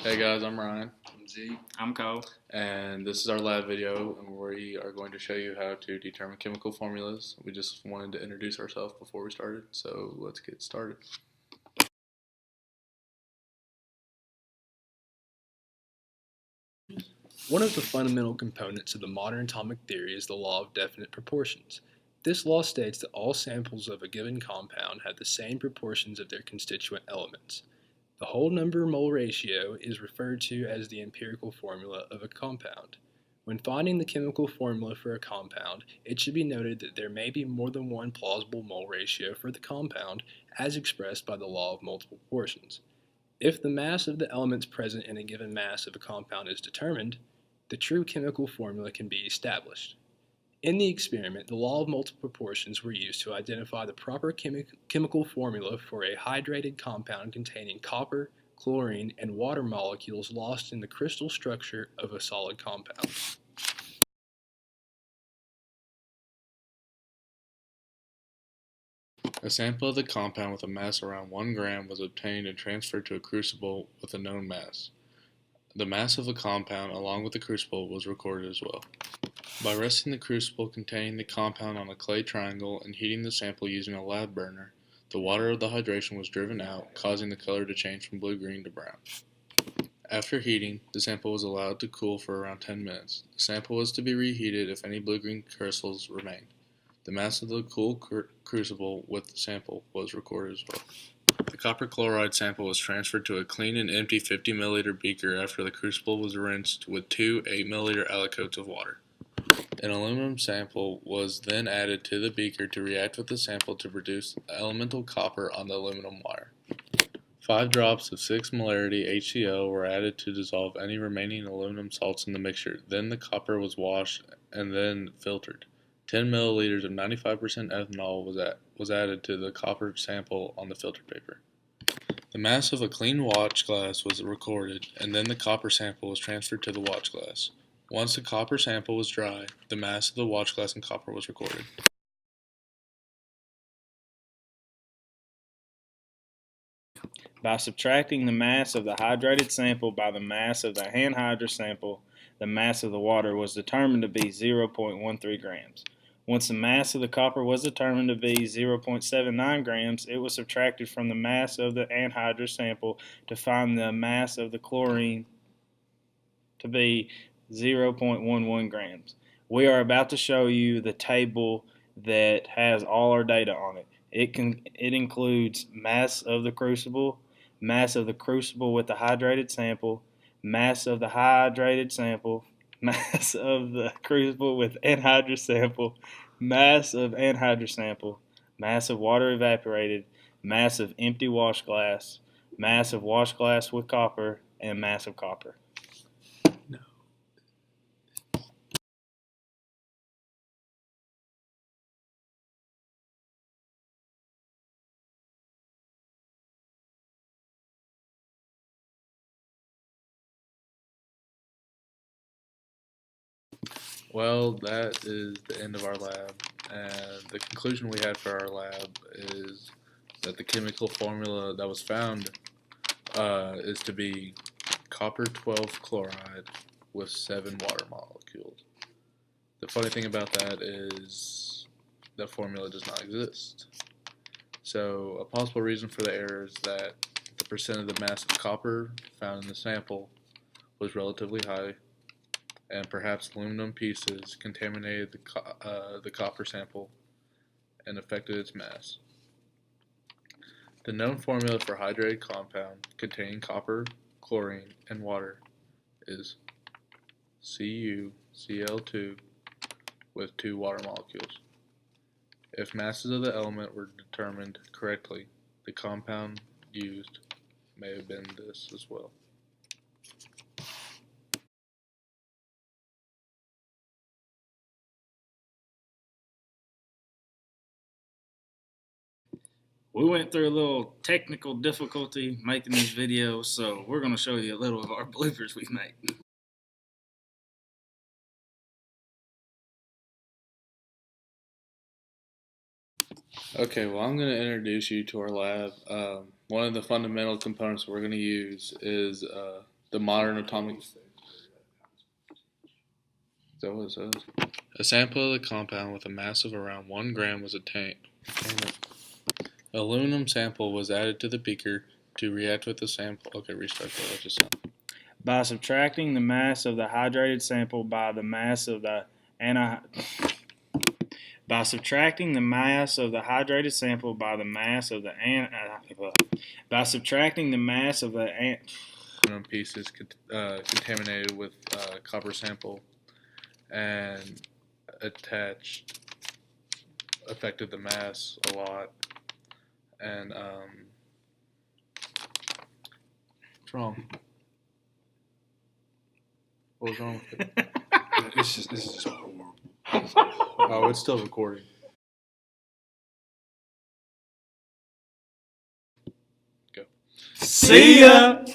Hey guys, I'm Ryan, I'm Z. I'm Cole. and this is our lab video, and we are going to show you how to determine chemical formulas. We just wanted to introduce ourselves before we started, so let's get started. One of the fundamental components of the modern atomic theory is the law of definite proportions. This law states that all samples of a given compound have the same proportions of their constituent elements. The whole number mole ratio is referred to as the empirical formula of a compound. When finding the chemical formula for a compound, it should be noted that there may be more than one plausible mole ratio for the compound as expressed by the law of multiple proportions. If the mass of the elements present in a given mass of a compound is determined, the true chemical formula can be established. In the experiment, the law of multiple proportions were used to identify the proper chemical formula for a hydrated compound containing copper, chlorine, and water molecules lost in the crystal structure of a solid compound. A sample of the compound with a mass around 1 gram was obtained and transferred to a crucible with a known mass. The mass of the compound, along with the crucible, was recorded as well. By resting the crucible containing the compound on a clay triangle and heating the sample using a lab burner, the water of the hydration was driven out, causing the color to change from blue-green to brown. After heating, the sample was allowed to cool for around 10 minutes. The sample was to be reheated if any blue-green crystals remained. The mass of the cool crucible with the sample was recorded as well. The copper chloride sample was transferred to a clean and empty 50 milliliter beaker after the crucible was rinsed with 2 8 milliliter aliquots of water. An aluminum sample was then added to the beaker to react with the sample to produce elemental copper on the aluminum wire. 5 drops of 6 molarity HCl were added to dissolve any remaining aluminum salts in the mixture. Then the copper was washed and then filtered. 10 milliliters of 95% ethanol was added to the copper sample on the filter paper. The mass of a clean watch glass was recorded, and then the copper sample was transferred to the watch glass. Once the copper sample was dry, the mass of the watch glass and copper was recorded. By subtracting the mass of the hydrated sample by the mass of the anhydrous sample, the mass of the water was determined to be 0.13 grams. Once the mass of the copper was determined to be 0.79 grams, it was subtracted from the mass of the anhydrous sample to find the mass of the chlorine to be 0.11 grams. We are about to show you the table that has all our data on it. It includes mass of the crucible with the hydrated sample, mass of the hydrated sample, mass of the crucible with anhydrous sample, mass of anhydrous sample, mass of water evaporated, mass of empty wash glass, mass of wash glass with copper, and mass of copper. Well, that is the end of our lab, and the conclusion we had for our lab is that the chemical formula that was found is to be copper 12 chloride with 7 water molecules. The funny thing about that is that formula does not exist. So a possible reason for the error is that the percent of the mass of copper found in the sample was relatively high, and perhaps aluminum pieces contaminated the copper sample and affected its mass. The known formula for hydrated compound containing copper, chlorine, and water is CuCl2 with 2 water molecules. If masses of the element were determined correctly, the compound used may have been this as well. We went through a little technical difficulty making these videos, so we're going to show you a little of our bloopers we've made. Okay, well, I'm going to introduce you to our lab. One of the fundamental components we're going to use is The modern atomic. Is that what it says? A sample of the compound with a mass of around 1 gram was obtained. Aluminum sample was added to the beaker to react with the sample. Okay, restart that. That just sounded. By subtracting the mass of the hydrated sample by the mass of the By subtracting the mass of the hydrated sample by the mass of the by subtracting the mass of the Aluminum pieces contaminated with copper sample and attached affected the mass a lot. And what's wrong? What was wrong with it? This is just horrible. Oh, it's still recording. Go. See ya!